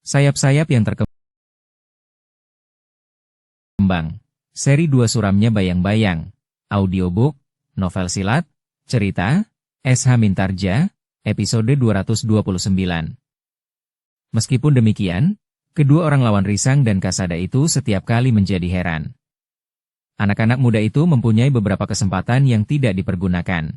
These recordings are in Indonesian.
Sayap-sayap yang terkembang. Seri 2 suramnya Bayang-Bayang. Audiobook, novel silat, cerita, S.H. Mintarja, episode 229. Meskipun demikian, kedua orang lawan Risang dan Kasada itu setiap kali menjadi heran. Anak-anak muda itu mempunyai beberapa kesempatan yang tidak dipergunakan.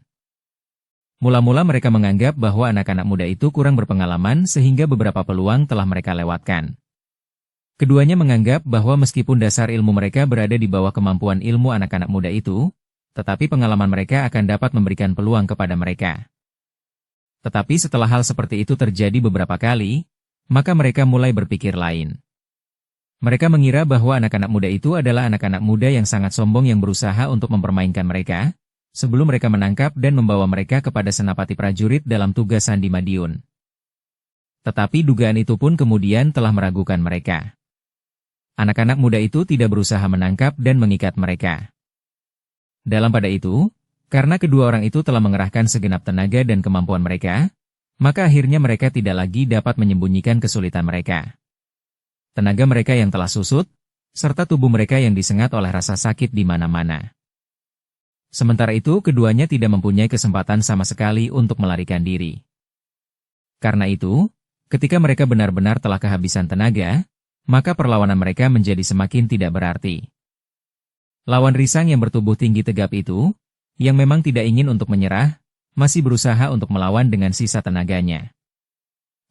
Mula-mula mereka menganggap bahwa anak-anak muda itu kurang berpengalaman sehingga beberapa peluang telah mereka lewatkan. Keduanya menganggap bahwa meskipun dasar ilmu mereka berada di bawah kemampuan ilmu anak-anak muda itu, tetapi pengalaman mereka akan dapat memberikan peluang kepada mereka. Tetapi setelah hal seperti itu terjadi beberapa kali, maka mereka mulai berpikir lain. Mereka mengira bahwa anak-anak muda itu adalah anak-anak muda yang sangat sombong yang berusaha untuk mempermainkan mereka, sebelum mereka menangkap dan membawa mereka kepada senapati prajurit dalam tugas Sandi Madiun. Tetapi dugaan itu pun kemudian telah meragukan mereka. Anak-anak muda itu tidak berusaha menangkap dan mengikat mereka. Dalam pada itu, karena kedua orang itu telah mengerahkan segenap tenaga dan kemampuan mereka, maka akhirnya mereka tidak lagi dapat menyembunyikan kesulitan mereka. Tenaga mereka yang telah susut, serta tubuh mereka yang disengat oleh rasa sakit di mana-mana. Sementara itu, keduanya tidak mempunyai kesempatan sama sekali untuk melarikan diri. Karena itu, ketika mereka benar-benar telah kehabisan tenaga, maka perlawanan mereka menjadi semakin tidak berarti. Lawan Risang yang bertubuh tinggi tegap itu, yang memang tidak ingin untuk menyerah, masih berusaha untuk melawan dengan sisa tenaganya.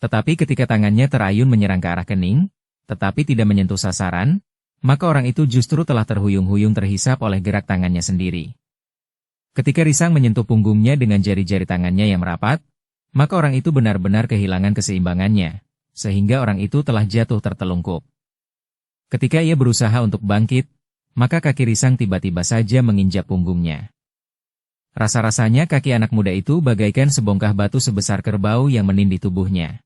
Tetapi ketika tangannya terayun menyerang ke arah kening, tetapi tidak menyentuh sasaran, maka orang itu justru telah terhuyung-huyung terhisap oleh gerak tangannya sendiri. Ketika Risang menyentuh punggungnya dengan jari-jari tangannya yang merapat, maka orang itu benar-benar kehilangan keseimbangannya, sehingga orang itu telah jatuh tertelungkup. Ketika ia berusaha untuk bangkit, maka kaki Risang tiba-tiba saja menginjak punggungnya. Rasa-rasanya kaki anak muda itu bagaikan sebongkah batu sebesar kerbau yang menindih tubuhnya.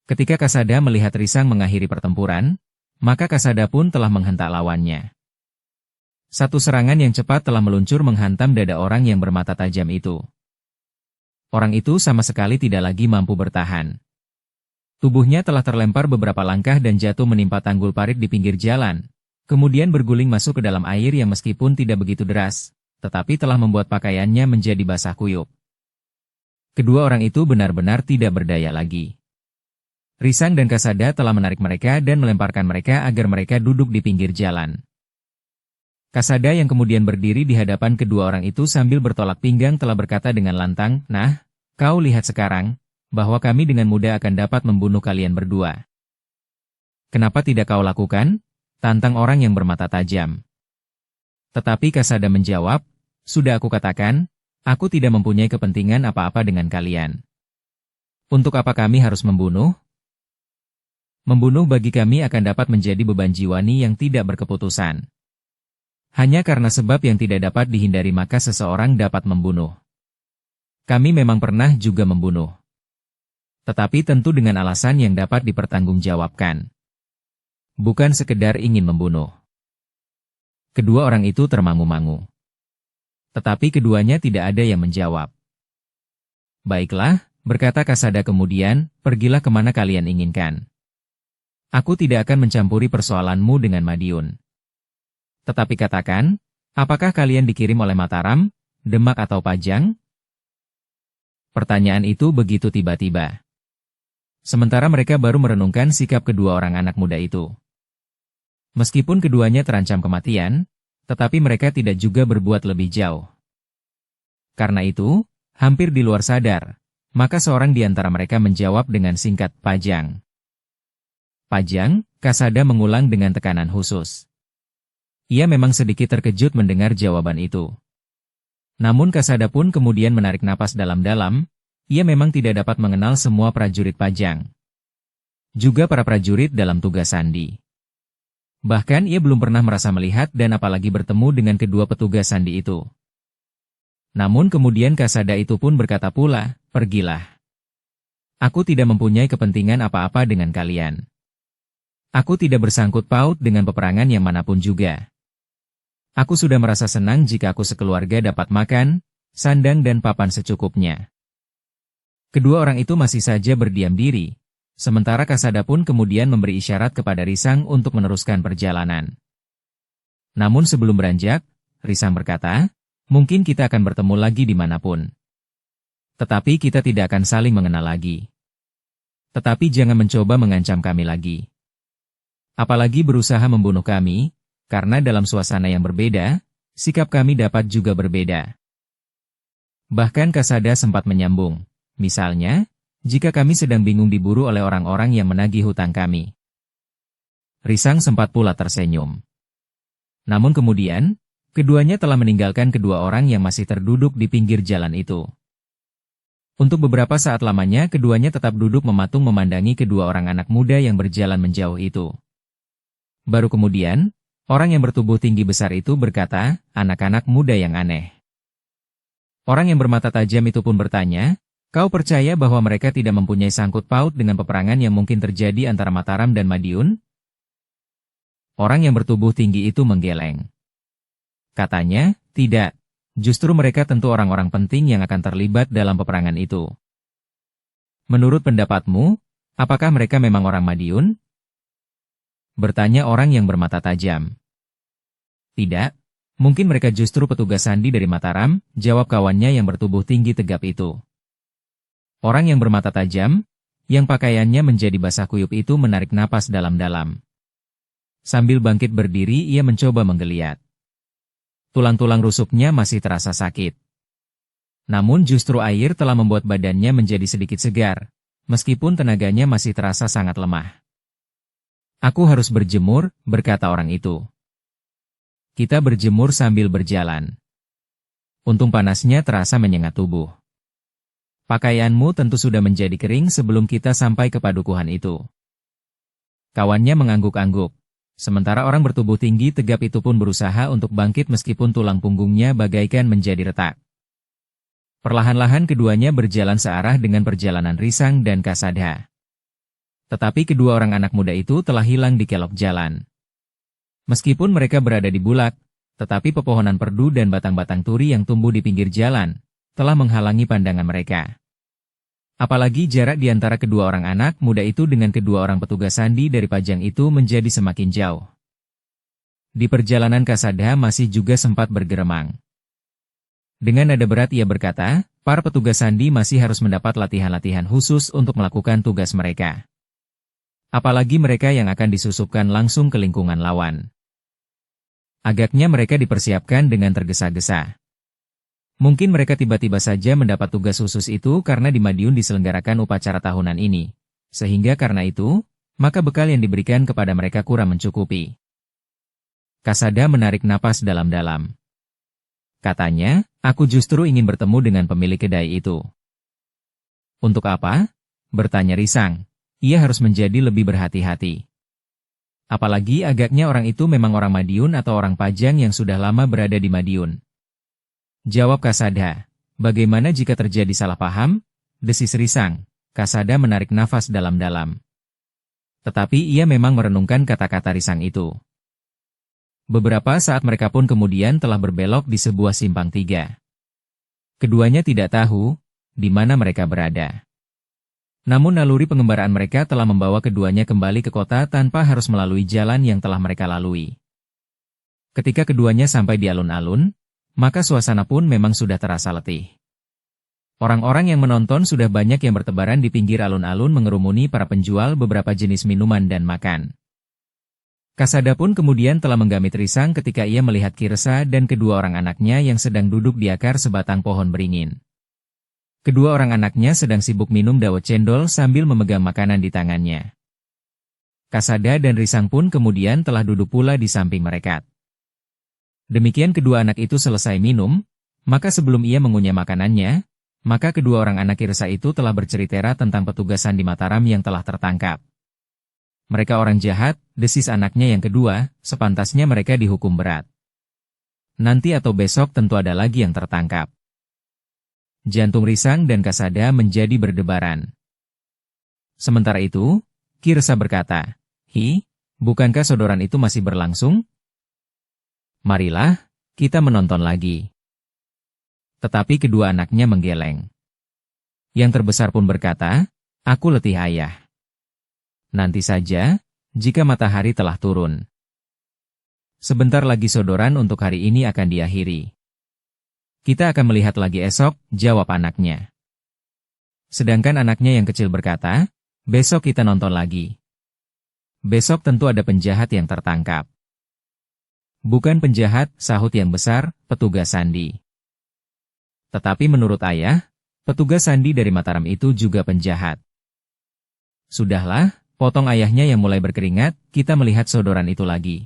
Ketika Kasada melihat Risang mengakhiri pertempuran, maka Kasada pun telah menghentak lawannya. Satu serangan yang cepat telah meluncur menghantam dada orang yang bermata tajam itu. Orang itu sama sekali tidak lagi mampu bertahan. Tubuhnya telah terlempar beberapa langkah dan jatuh menimpa tanggul parit di pinggir jalan, kemudian berguling masuk ke dalam air yang meskipun tidak begitu deras, tetapi telah membuat pakaiannya menjadi basah kuyup. Kedua orang itu benar-benar tidak berdaya lagi. Risang dan Kasada telah menarik mereka dan melemparkan mereka agar mereka duduk di pinggir jalan. Kasada yang kemudian berdiri di hadapan kedua orang itu sambil bertolak pinggang telah berkata dengan lantang, "Nah, kau lihat sekarang, bahwa kami dengan mudah akan dapat membunuh kalian berdua. Kenapa tidak kau lakukan?" tantang orang yang bermata tajam. Tetapi Kasada menjawab, "Sudah aku katakan, aku tidak mempunyai kepentingan apa-apa dengan kalian. Untuk apa kami harus membunuh? Membunuh bagi kami akan dapat menjadi beban jiwani yang tidak berkeputusan. Hanya karena sebab yang tidak dapat dihindari maka seseorang dapat membunuh. Kami memang pernah juga membunuh. Tetapi tentu dengan alasan yang dapat dipertanggungjawabkan. Bukan sekedar ingin membunuh." Kedua orang itu termangu-mangu. Tetapi keduanya tidak ada yang menjawab. "Baiklah," berkata Kasada kemudian, "pergilah kemana kalian inginkan. Aku tidak akan mencampuri persoalanmu dengan Madiun. Tetapi katakan, apakah kalian dikirim oleh Mataram, Demak atau Pajang?" Pertanyaan itu begitu tiba-tiba. Sementara mereka baru merenungkan sikap kedua orang anak muda itu. Meskipun keduanya terancam kematian, tetapi mereka tidak juga berbuat lebih jauh. Karena itu, hampir di luar sadar, maka seorang di antara mereka menjawab dengan singkat, "Pajang." "Pajang?" Kasada mengulang dengan tekanan khusus. Ia memang sedikit terkejut mendengar jawaban itu. Namun Kasada pun kemudian menarik napas dalam-dalam, ia memang tidak dapat mengenal semua prajurit Pajang. Juga para prajurit dalam tugas Sandi. Bahkan ia belum pernah merasa melihat dan apalagi bertemu dengan kedua petugas Sandi itu. Namun kemudian Kasada itu pun berkata pula, "Pergilah. Aku tidak mempunyai kepentingan apa-apa dengan kalian. Aku tidak bersangkut paut dengan peperangan yang manapun juga. Aku sudah merasa senang jika aku sekeluarga dapat makan, sandang dan papan secukupnya." Kedua orang itu masih saja berdiam diri, Sementara Kasada pun kemudian memberi isyarat kepada Risang untuk meneruskan perjalanan. Namun sebelum beranjak, Risang berkata, mungkin kita akan bertemu lagi dimanapun. Tetapi kita tidak akan saling mengenal lagi. Tetapi jangan mencoba mengancam kami lagi. Apalagi berusaha membunuh kami, karena dalam suasana yang berbeda, sikap kami dapat juga berbeda. Bahkan Kasada sempat menyambung, misalnya, jika kami sedang bingung diburu oleh orang-orang yang menagih hutang kami. Risang sempat pula tersenyum. Namun kemudian, keduanya telah meninggalkan kedua orang yang masih terduduk di pinggir jalan itu. Untuk beberapa saat lamanya keduanya tetap duduk mematung memandangi kedua orang anak muda yang berjalan menjauh itu. Baru kemudian, orang yang bertubuh tinggi besar itu berkata, anak-anak muda yang aneh. Orang yang bermata tajam itu pun bertanya, kau percaya bahwa mereka tidak mempunyai sangkut paut dengan peperangan yang mungkin terjadi antara Mataram dan Madiun? Orang yang bertubuh tinggi itu menggeleng. Katanya, tidak. Justru mereka tentu orang-orang penting yang akan terlibat dalam peperangan itu. Menurut pendapatmu, apakah mereka memang orang Madiun? Bertanya orang yang bermata tajam. Tidak. Mungkin mereka justru petugas sandi dari Mataram, jawab kawannya yang bertubuh tinggi tegap itu. Orang yang bermata tajam, yang pakaiannya menjadi basah kuyup itu menarik napas dalam-dalam. Sambil bangkit berdiri ia mencoba menggeliat. Tulang-tulang rusuknya masih terasa sakit. Namun justru air telah membuat badannya menjadi sedikit segar, meskipun tenaganya masih terasa sangat lemah. Aku harus berjemur, berkata orang itu. Kita berjemur sambil berjalan. Untung panasnya terasa menyengat tubuh. Pakaianmu tentu sudah menjadi kering sebelum kita sampai ke padukuhan itu. Kawannya mengangguk-angguk. Sementara orang bertubuh tinggi tegap itu pun berusaha untuk bangkit meskipun tulang punggungnya bagaikan menjadi retak. Perlahan-lahan keduanya berjalan searah dengan perjalanan Risang dan Kasada. Tetapi kedua orang anak muda itu telah hilang di kelok jalan. Meskipun mereka berada di Bulak, tetapi pepohonan perdu dan batang-batang turi yang tumbuh di pinggir jalan telah menghalangi pandangan mereka. Apalagi jarak di antara kedua orang anak muda itu dengan kedua orang petugas sandi dari Pajang itu menjadi semakin jauh. Di perjalanan Kasada masih juga sempat bergeremang. Dengan nada berat ia berkata, para petugas sandi masih harus mendapat latihan-latihan khusus untuk melakukan tugas mereka. Apalagi mereka yang akan disusupkan langsung ke lingkungan lawan. Agaknya mereka dipersiapkan dengan tergesa-gesa. Mungkin mereka tiba-tiba saja mendapat tugas khusus itu karena di Madiun diselenggarakan upacara tahunan ini. Sehingga karena itu, maka bekal yang diberikan kepada mereka kurang mencukupi. Kasada menarik napas dalam-dalam. Katanya, aku justru ingin bertemu dengan pemilik kedai itu. Untuk apa? Bertanya Risang. Ia harus menjadi lebih berhati-hati. Apalagi agaknya orang itu memang orang Madiun atau orang Pajang yang sudah lama berada di Madiun. Jawab Kasada. Bagaimana jika terjadi salah paham? Desis Risang. Kasada menarik nafas dalam-dalam. Tetapi ia memang merenungkan kata-kata Risang itu. Beberapa saat mereka pun kemudian telah berbelok di sebuah simpang tiga. Keduanya tidak tahu di mana mereka berada. Namun naluri pengembaraan mereka telah membawa keduanya kembali ke kota tanpa harus melalui jalan yang telah mereka lalui. Ketika keduanya sampai di alun-alun, maka suasana pun memang sudah terasa letih. Orang-orang yang menonton sudah banyak yang bertebaran di pinggir alun-alun mengerumuni para penjual beberapa jenis minuman dan makan. Kasada pun kemudian telah menggamit Risang ketika ia melihat Kirsa dan kedua orang anaknya yang sedang duduk di akar sebatang pohon beringin. Kedua orang anaknya sedang sibuk minum dawet cendol sambil memegang makanan di tangannya. Kasada dan Risang pun kemudian telah duduk pula di samping mereka. Demikian kedua anak itu selesai minum, maka sebelum ia mengunyah makanannya, maka kedua orang anak Kirsa itu telah bercerita tentang petugas sandi Mataram yang telah tertangkap. Mereka orang jahat, desis anaknya yang kedua, sepantasnya mereka dihukum berat. Nanti atau besok tentu ada lagi yang tertangkap. Jantung Risang dan Kasada menjadi berdebaran. Sementara itu, Kirsa berkata, bukankah sodoran itu masih berlangsung? Marilah, kita menonton lagi. Tetapi kedua anaknya menggeleng. Yang terbesar pun berkata, aku letih ayah. Nanti saja, jika matahari telah turun. Sebentar lagi sodoran untuk hari ini akan diakhiri. Kita akan melihat lagi esok, jawab anaknya. Sedangkan anaknya yang kecil berkata, besok kita nonton lagi. Besok tentu ada penjahat yang tertangkap. Bukan penjahat, sahut yang besar, petugas sandi. Tetapi menurut ayah, petugas sandi dari Mataram itu juga penjahat. Sudahlah, potong ayahnya yang mulai berkeringat, kita melihat sodoran itu lagi.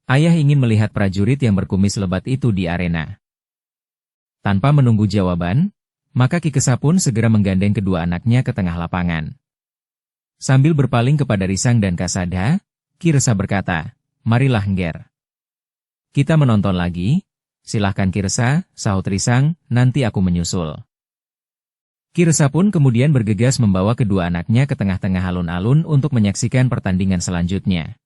Ayah ingin melihat prajurit yang berkumis lebat itu di arena. Tanpa menunggu jawaban, maka Ki Kesa pun segera menggandeng kedua anaknya ke tengah lapangan. Sambil berpaling kepada Risang dan Kasada, Ki Resa berkata, marilah Ngger. Kita menonton lagi, silahkan Ki Resa, sahut Risang, nanti aku menyusul. Ki Resa pun kemudian bergegas membawa kedua anaknya ke tengah-tengah alun-alun untuk menyaksikan pertandingan selanjutnya.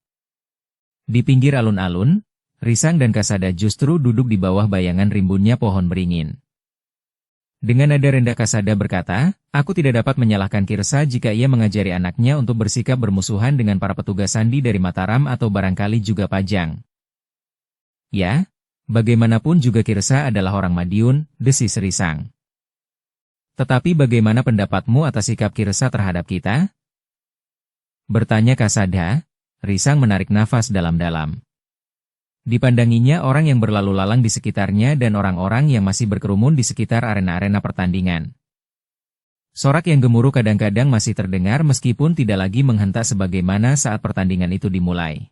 Di pinggir alun-alun, Risang dan Kasada justru duduk di bawah bayangan rimbunnya pohon beringin. Dengan nada rendah Kasada berkata, aku tidak dapat menyalahkan Ki Resa jika ia mengajari anaknya untuk bersikap bermusuhan dengan para petugas sandi dari Mataram atau barangkali juga Pajang. Ya, bagaimanapun juga Ki Resa adalah orang Madiun, desis Risang. Tetapi bagaimana pendapatmu atas sikap Ki Resa terhadap kita? Bertanya Kasada. Risang menarik nafas dalam-dalam. Dipandanginya orang yang berlalu lalang di sekitarnya dan orang-orang yang masih berkerumun di sekitar arena-arena pertandingan. Sorak yang gemuruh kadang-kadang masih terdengar meskipun tidak lagi menghentak sebagaimana saat pertandingan itu dimulai.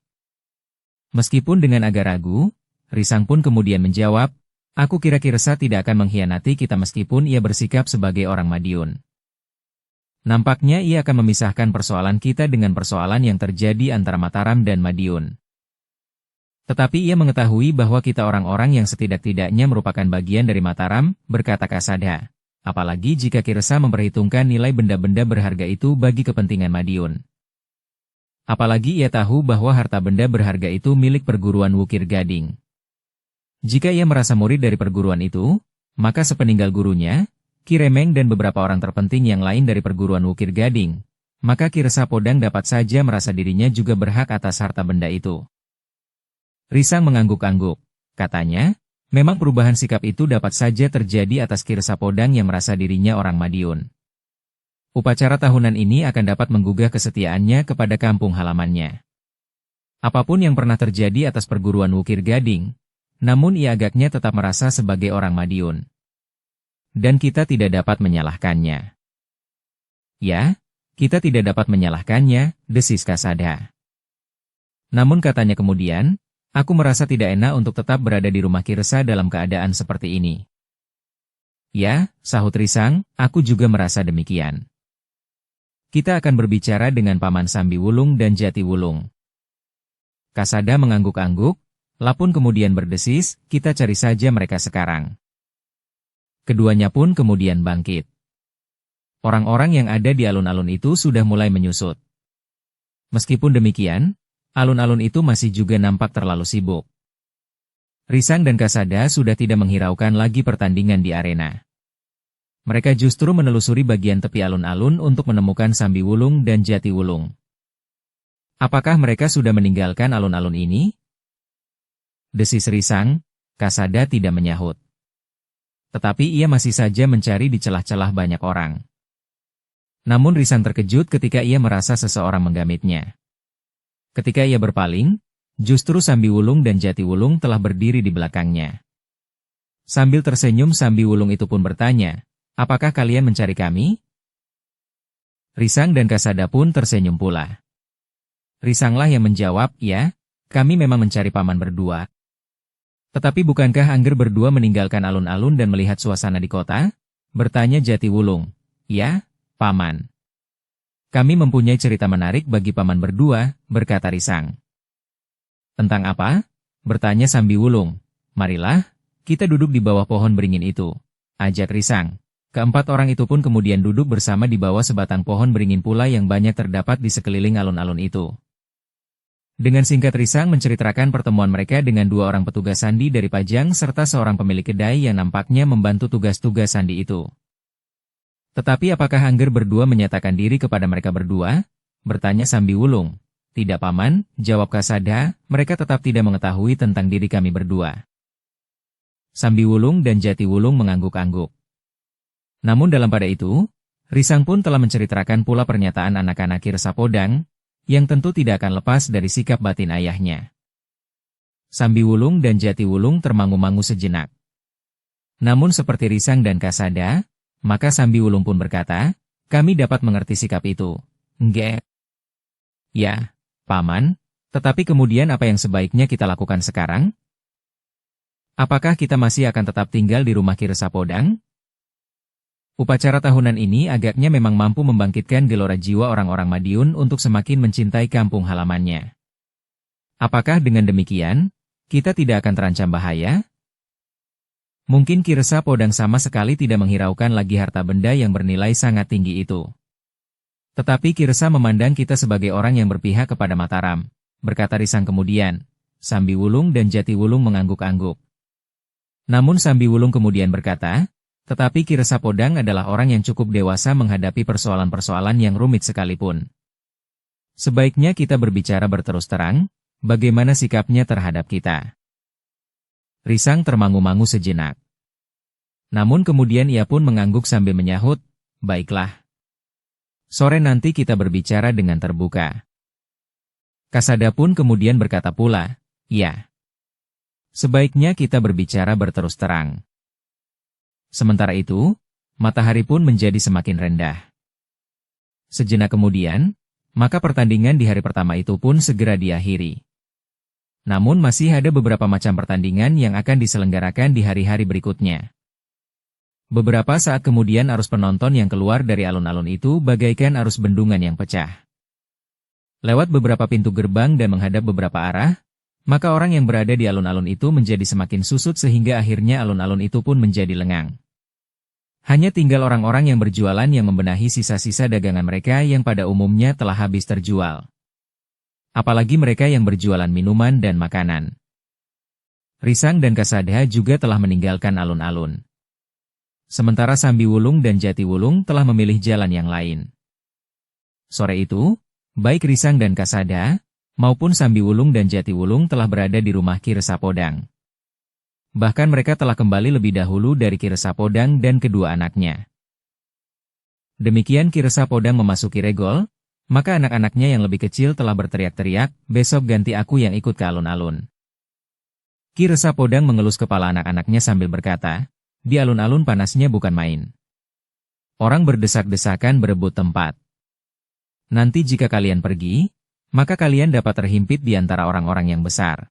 Meskipun dengan agak ragu, Risang pun kemudian menjawab, aku kira Ki Resa tidak akan mengkhianati kita meskipun ia bersikap sebagai orang Madiun. Nampaknya ia akan memisahkan persoalan kita dengan persoalan yang terjadi antara Mataram dan Madiun. Tetapi ia mengetahui bahwa kita orang-orang yang setidak-tidaknya merupakan bagian dari Mataram, berkata Kasada. Apalagi jika Ki Resa memperhitungkan nilai benda-benda berharga itu bagi kepentingan Madiun. Apalagi ia tahu bahwa harta benda berharga itu milik perguruan Wukir Gading. Jika ia merasa murid dari perguruan itu, maka sepeninggal gurunya, Ki Remeng dan beberapa orang terpenting yang lain dari perguruan Wukir Gading, maka Ki Resa Podang dapat saja merasa dirinya juga berhak atas harta benda itu. Risang mengangguk-angguk. Katanya, memang perubahan sikap itu dapat saja terjadi atas Ki Resa Podang yang merasa dirinya orang Madiun. Upacara tahunan ini akan dapat menggugah kesetiaannya kepada kampung halamannya. Apapun yang pernah terjadi atas perguruan Wukir Gading, namun ia agaknya tetap merasa sebagai orang Madiun. Dan kita tidak dapat menyalahkannya. Ya, kita tidak dapat menyalahkannya, desis Kasada. Namun katanya kemudian, aku merasa tidak enak untuk tetap berada di rumah Ki Resa dalam keadaan seperti ini. Ya, sahut Risang, aku juga merasa demikian. Kita akan berbicara dengan Paman Sambi Wulung dan Jati Wulung. Kasada mengangguk-angguk, Lapun kemudian berdesis, kita cari saja mereka sekarang. Keduanya pun kemudian bangkit. Orang-orang yang ada di alun-alun itu sudah mulai menyusut. Meskipun demikian, alun-alun itu masih juga nampak terlalu sibuk. Risang dan Kasada sudah tidak menghiraukan lagi pertandingan di arena. Mereka justru menelusuri bagian tepi alun-alun untuk menemukan Sambi Wulung dan Jati Wulung. Apakah mereka sudah meninggalkan alun-alun ini? Desis Risang, Kasada tidak menyahut. Tetapi ia masih saja mencari di celah-celah banyak orang. Namun Risang terkejut ketika ia merasa seseorang menggamitnya. Ketika ia berpaling, justru Sambi Wulung dan Jati Wulung telah berdiri di belakangnya. Sambil tersenyum Sambi Wulung itu pun bertanya, apakah kalian mencari kami? Risang dan Kasada pun tersenyum pula. Risanglah yang menjawab, ya, kami memang mencari paman berdua. Tetapi bukankah Angger berdua meninggalkan alun-alun dan melihat suasana di kota? Bertanya Jati Wulung. Ya, paman. Kami mempunyai cerita menarik bagi paman berdua, berkata Risang. Tentang apa? Bertanya Sambi Wulung. Marilah, kita duduk di bawah pohon beringin itu, ajak Risang. Keempat orang itu pun kemudian duduk bersama di bawah sebatang pohon beringin pula yang banyak terdapat di sekeliling alun-alun itu. Dengan singkat Risang menceritakan pertemuan mereka dengan dua orang petugas sandi dari Pajang serta seorang pemilik kedai yang nampaknya membantu tugas-tugas sandi itu. Tetapi apakah Angger berdua menyatakan diri kepada mereka berdua? bertanya Sambi Wulung. Tidak paman, jawab Kasada, mereka tetap tidak mengetahui tentang diri kami berdua. Sambi Wulung dan Jati Wulung mengangguk-angguk. Namun dalam pada itu, Risang pun telah menceritakan pula pernyataan anak-anak Kirsa Podang, yang tentu tidak akan lepas dari sikap batin ayahnya. Sambi Wulung dan Jati Wulung termangu-mangu sejenak. Namun seperti Risang dan Kasada, maka Sambi Wulung pun berkata, kami dapat mengerti sikap itu. Enggak. Ya, paman, tetapi kemudian apa yang sebaiknya kita lakukan sekarang? Apakah kita masih akan tetap tinggal di rumah Kirsa Podang? Upacara tahunan ini agaknya memang mampu membangkitkan gelora jiwa orang-orang Madiun untuk semakin mencintai kampung halamannya. Apakah dengan demikian, kita tidak akan terancam bahaya? Mungkin Kirsa Podang sama sekali tidak menghiraukan lagi harta benda yang bernilai sangat tinggi itu. Tetapi Kirsa memandang kita sebagai orang yang berpihak kepada Mataram, berkata Risang kemudian. Sambi Wulung dan Jati Wulung mengangguk-angguk. Namun Sambi Wulung kemudian berkata, tetapi Kirsa Podang adalah orang yang cukup dewasa menghadapi persoalan-persoalan yang rumit sekalipun. Sebaiknya kita berbicara berterus terang, bagaimana sikapnya terhadap kita. Risang termangu-mangu sejenak. Namun kemudian ia pun mengangguk sambil menyahut, baiklah. Sore nanti kita berbicara dengan terbuka. Kasada pun kemudian berkata pula, ya. Sebaiknya kita berbicara berterus terang. Sementara itu, matahari pun menjadi semakin rendah. Sejenak kemudian, maka pertandingan di hari pertama itu pun segera diakhiri. Namun masih ada beberapa macam pertandingan yang akan diselenggarakan di hari-hari berikutnya. Beberapa saat kemudian arus penonton yang keluar dari alun-alun itu bagaikan arus bendungan yang pecah. Lewat beberapa pintu gerbang dan menghadap beberapa arah, maka orang yang berada di alun-alun itu menjadi semakin susut sehingga akhirnya alun-alun itu pun menjadi lengang. Hanya tinggal orang-orang yang berjualan yang membenahi sisa-sisa dagangan mereka yang pada umumnya telah habis terjual. Apalagi mereka yang berjualan minuman dan makanan. Risang dan Kasada juga telah meninggalkan alun-alun. Sementara Sambi Wulung dan Jati Wulung telah memilih jalan yang lain. Sore itu, baik Risang dan Kasada, maupun Sambi Wulung dan Jati Wulung telah berada di rumah Kirsa Podang. Bahkan mereka telah kembali lebih dahulu dari Kirsa Podang dan kedua anaknya. Demikian Kirsa Podang memasuki regol, maka anak-anaknya yang lebih kecil telah berteriak-teriak, besok ganti aku yang ikut ke alun-alun. Kirsa Podang mengelus kepala anak-anaknya sambil berkata, di alun-alun panasnya bukan main. Orang berdesak-desakan berebut tempat. Nanti jika kalian pergi, maka kalian dapat terhimpit di antara orang-orang yang besar.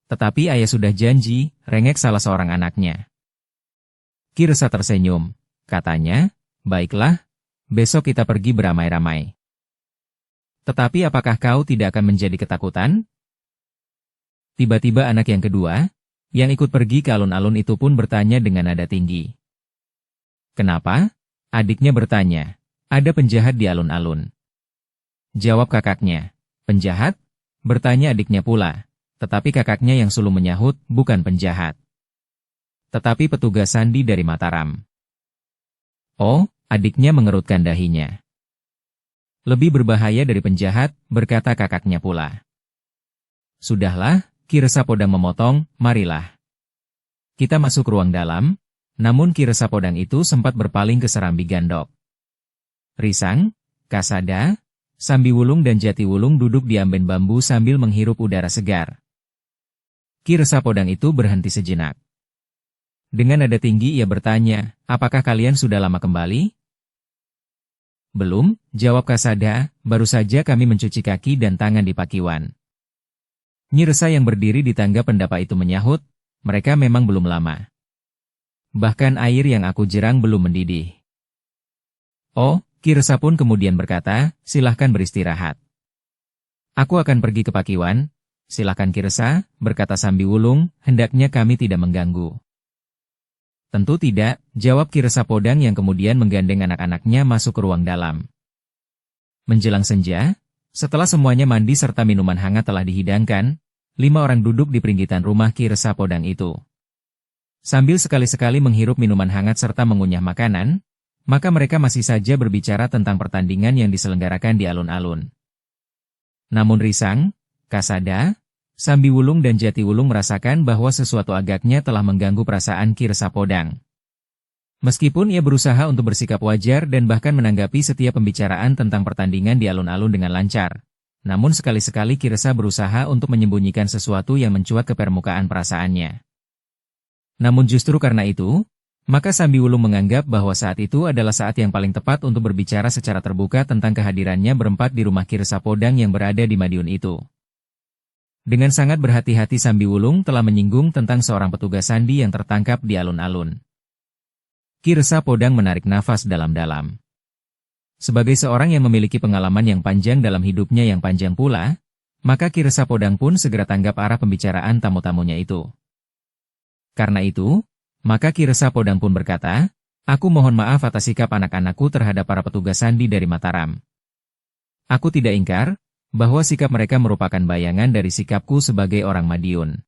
Tetapi ayah sudah janji, rengek salah seorang anaknya. Kirsa tersenyum, katanya, baiklah, besok kita pergi beramai-ramai. Tetapi apakah kau tidak akan menjadi ketakutan? Tiba-tiba anak yang kedua, yang ikut pergi ke alun-alun itu pun bertanya dengan nada tinggi. Kenapa? Adiknya bertanya. Ada penjahat di alun-alun. Jawab kakaknya. Penjahat? Bertanya adiknya pula. Tetapi kakaknya yang sulung menyahut, bukan penjahat. Tetapi petugas sandi dari Mataram. Oh, adiknya mengerutkan dahinya. Lebih berbahaya dari penjahat, berkata kakaknya pula. Sudahlah, Kirsa Podang memotong, marilah. Kita masuk ruang dalam, namun Kirsa Podang itu sempat berpaling ke Serambi Gandok. Risang, Kasada, Sambi Wulung dan Jati Wulung duduk di amben bambu sambil menghirup udara segar. Kirsa Podang itu berhenti sejenak. Dengan nada tinggi ia bertanya, apakah kalian sudah lama kembali? Belum, jawab Kasada, baru saja kami mencuci kaki dan tangan di Pakiwan. Nyiresa yang berdiri di tangga pendapa itu menyahut, mereka memang belum lama. Bahkan air yang aku jerang belum mendidih. Oh, Kirsa pun kemudian berkata, silahkan beristirahat. Aku akan pergi ke Pakiwan, silahkan Kirsa, berkata Sambi Wulung, hendaknya kami tidak mengganggu. Tentu tidak, jawab Kirsa Podang yang kemudian menggandeng anak-anaknya masuk ke ruang dalam. Menjelang senja, setelah semuanya mandi serta minuman hangat telah dihidangkan, 5 orang duduk di pinggiran rumah Kirsa Podang itu. Sambil sekali-sekali menghirup minuman hangat serta mengunyah makanan, maka mereka masih saja berbicara tentang pertandingan yang diselenggarakan di alun-alun. Namun Risang, Kasada, Sambiwulung dan Jatiwulung merasakan bahwa sesuatu agaknya telah mengganggu perasaan Ki Resapodang. Meskipun ia berusaha untuk bersikap wajar dan bahkan menanggapi setiap pembicaraan tentang pertandingan di alun-alun dengan lancar, namun sekali-sekali Ki Resa berusaha untuk menyembunyikan sesuatu yang mencuat ke permukaan perasaannya. Namun justru karena itu, maka Sambiwulung menganggap bahwa saat itu adalah saat yang paling tepat untuk berbicara secara terbuka tentang kehadirannya berempat di rumah Ki Resapodang yang berada di Madiun itu. Dengan sangat berhati-hati Sambiwulung telah menyinggung tentang seorang petugas sandi yang tertangkap di alun-alun. Ki Resapodang menarik nafas dalam-dalam. Sebagai seorang yang memiliki pengalaman yang panjang dalam hidupnya yang panjang pula, maka Ki Resapodang pun segera tanggap arah pembicaraan tamu-tamunya itu. Karena itu, maka Ki Resapodang pun berkata, "Aku mohon maaf atas sikap anak-anakku terhadap para petugas sandi dari Mataram. Aku tidak ingkar bahwa sikap mereka merupakan bayangan dari sikapku sebagai orang Madiun."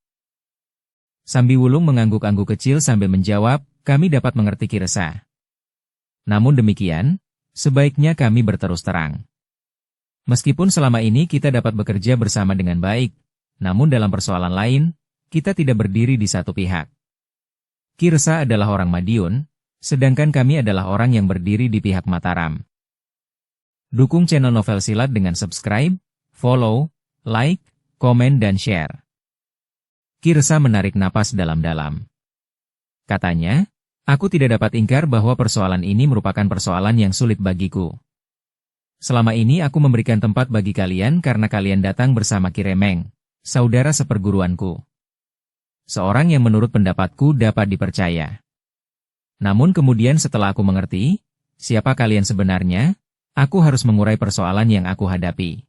Sambiwulung mengangguk-angguk kecil sambil menjawab, "Kami dapat mengerti Ki Resa. Namun demikian, sebaiknya kami berterus terang. Meskipun selama ini kita dapat bekerja bersama dengan baik, namun dalam persoalan lain, kita tidak berdiri di satu pihak. Ki Resa adalah orang Madiun, sedangkan kami adalah orang yang berdiri di pihak Mataram." Dukung channel Novel Silat dengan subscribe, follow, like, komen dan share. Ki Resa menarik napas dalam-dalam. Katanya, "Aku tidak dapat ingkar bahwa persoalan ini merupakan persoalan yang sulit bagiku. Selama ini aku memberikan tempat bagi kalian karena kalian datang bersama Ki Remeng, saudara seperguruanku. Seorang yang menurut pendapatku dapat dipercaya. Namun kemudian setelah aku mengerti, siapa kalian sebenarnya, aku harus mengurai persoalan yang aku hadapi.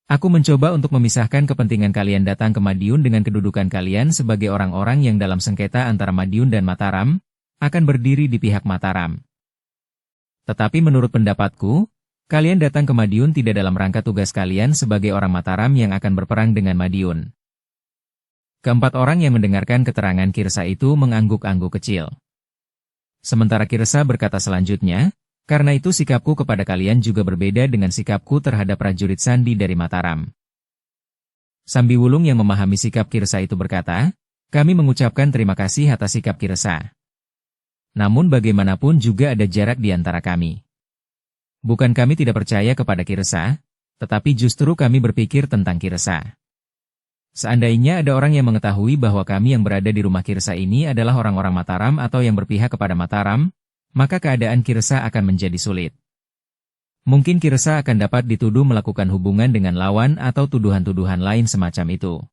Aku mencoba untuk memisahkan kepentingan kalian datang ke Madiun dengan kedudukan kalian sebagai orang-orang yang dalam sengketa antara Madiun dan Mataram, akan berdiri di pihak Mataram. Tetapi menurut pendapatku, kalian datang ke Madiun tidak dalam rangka tugas kalian sebagai orang Mataram yang akan berperang dengan Madiun." Keempat orang yang mendengarkan keterangan Ki Resa itu mengangguk-angguk kecil. Sementara Ki Resa berkata selanjutnya, "Karena itu sikapku kepada kalian juga berbeda dengan sikapku terhadap prajurit sandi dari Mataram." Sambiwulung yang memahami sikap Ki Resa itu berkata, "Kami mengucapkan terima kasih atas sikap Ki Resa. Namun bagaimanapun juga ada jarak di antara kami. Bukan kami tidak percaya kepada Ki Resa, tetapi justru kami berpikir tentang Ki Resa. Seandainya ada orang yang mengetahui bahwa kami yang berada di rumah Ki Resa ini adalah orang-orang Mataram atau yang berpihak kepada Mataram, maka keadaan Ki Resa akan menjadi sulit. Mungkin Ki Resa akan dapat dituduh melakukan hubungan dengan lawan atau tuduhan-tuduhan lain semacam itu."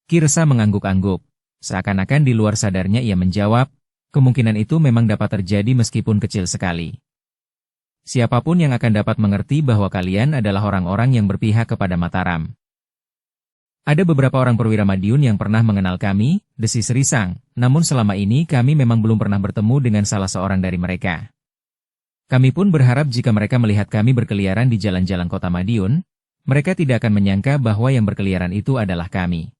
Ki Resa mengangguk-angguk, seakan-akan di luar sadarnya ia menjawab, "Kemungkinan itu memang dapat terjadi meskipun kecil sekali. Siapapun yang akan dapat mengerti bahwa kalian adalah orang-orang yang berpihak kepada Mataram. Ada beberapa orang perwira Madiun yang pernah mengenal kami, desis Risang, namun selama ini kami memang belum pernah bertemu dengan salah seorang dari mereka. Kami pun berharap jika mereka melihat kami berkeliaran di jalan-jalan kota Madiun, mereka tidak akan menyangka bahwa yang berkeliaran itu adalah kami.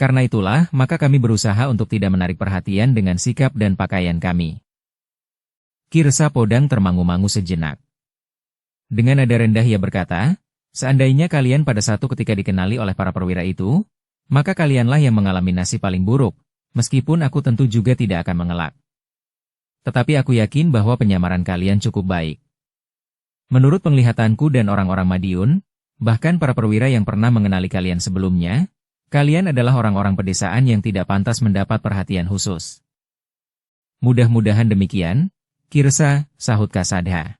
Karena itulah, maka kami berusaha untuk tidak menarik perhatian dengan sikap dan pakaian kami." Ki Resapodang termangu-mangu sejenak. Dengan nada rendah ia berkata, "Seandainya kalian pada satu ketika dikenali oleh para perwira itu, maka kalianlah yang mengalami nasib paling buruk, meskipun aku tentu juga tidak akan mengelak. Tetapi aku yakin bahwa penyamaran kalian cukup baik. Menurut penglihatanku dan orang-orang Madiun, bahkan para perwira yang pernah mengenali kalian sebelumnya, kalian adalah orang-orang pedesaan yang tidak pantas mendapat perhatian khusus." "Mudah-mudahan demikian, Ki Resa," sahut Kasada.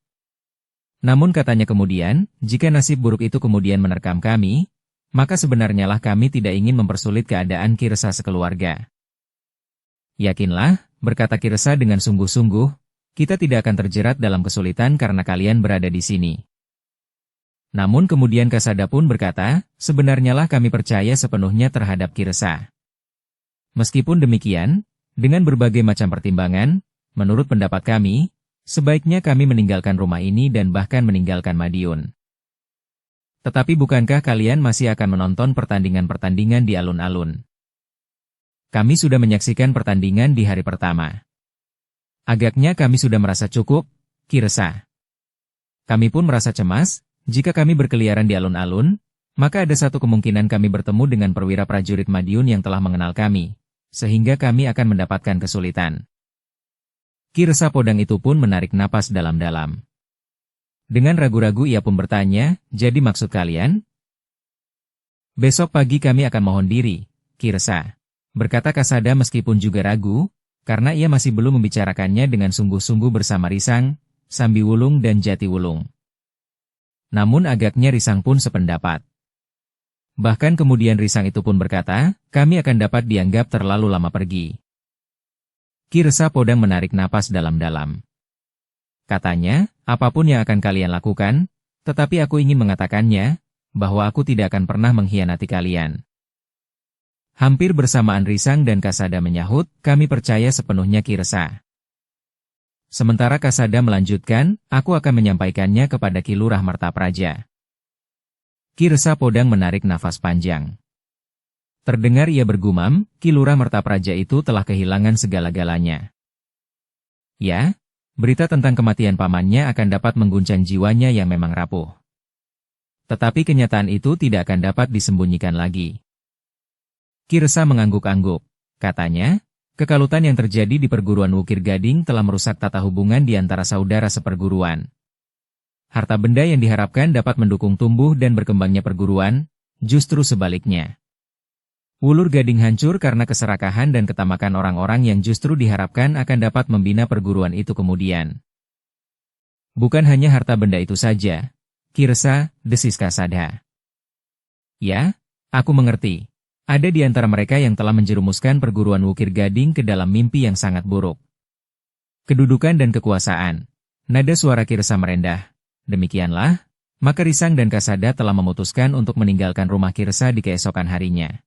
"Namun katanya kemudian, jika nasib buruk itu kemudian menerkam kami, maka sebenarnya lah kami tidak ingin mempersulit keadaan Ki Resa sekeluarga. Yakinlah," berkata Ki Resa dengan sungguh-sungguh, "kita tidak akan terjerat dalam kesulitan karena kalian berada di sini." Namun kemudian Kasada pun berkata, "Sebenarnya lah kami percaya sepenuhnya terhadap Ki Resa. Meskipun demikian, dengan berbagai macam pertimbangan, menurut pendapat kami, sebaiknya kami meninggalkan rumah ini dan bahkan meninggalkan Madiun. Tetapi bukankah kalian masih akan menonton pertandingan-pertandingan di alun-alun? Kami sudah menyaksikan pertandingan di hari pertama. Agaknya kami sudah merasa cukup, Ki Resa. Kami pun merasa cemas, jika kami berkeliaran di alun-alun, maka ada satu kemungkinan kami bertemu dengan perwira prajurit Madiun yang telah mengenal kami, sehingga kami akan mendapatkan kesulitan. Ki Resa Podang itu pun menarik napas dalam-dalam. Dengan ragu-ragu ia pun bertanya, jadi maksud kalian? Besok pagi kami akan mohon diri, Ki Resa, berkata Kasada meskipun juga ragu, karena ia masih belum membicarakannya dengan sungguh-sungguh bersama Risang, Sambiwulung dan Jatiwulung. Namun agaknya Risang pun sependapat. Bahkan kemudian Risang itu pun berkata, kami akan dapat dianggap terlalu lama pergi. Ki Resa Podang menarik napas dalam-dalam. Katanya, apapun yang akan kalian lakukan, tetapi aku ingin mengatakannya, bahwa aku tidak akan pernah mengkhianati kalian. Hampir bersamaan Risang dan Kasada menyahut, kami percaya sepenuhnya Ki Resa. Sementara Kasada melanjutkan, aku akan menyampaikannya kepada Ki Lurah Mertapraja. Ki Resa Podang menarik nafas panjang. Terdengar ia bergumam, Ki Lurah Mertapraja itu telah kehilangan segala-galanya. Ya, berita tentang kematian pamannya akan dapat mengguncang jiwanya yang memang rapuh. Tetapi kenyataan itu tidak akan dapat disembunyikan lagi. Ki Resa mengangguk-angguk. Katanya, kekalutan yang terjadi di perguruan Wukir Gading telah merusak tata hubungan di antara saudara seperguruan. Harta benda yang diharapkan dapat mendukung tumbuh dan berkembangnya perguruan, justru sebaliknya. Wulur Gading hancur karena keserakahan dan ketamakan orang-orang yang justru diharapkan akan dapat membina perguruan itu kemudian. Bukan hanya harta benda itu saja, Ki Resa, desis Kasada. Ya, aku mengerti. Ada di antara mereka yang telah menjerumuskan perguruan Wukir Gading ke dalam mimpi yang sangat buruk. Kedudukan dan kekuasaan. Nada suara Ki Resa merendah. Demikianlah, maka Risang dan Kasada telah memutuskan untuk meninggalkan rumah Ki Resa di keesokan harinya.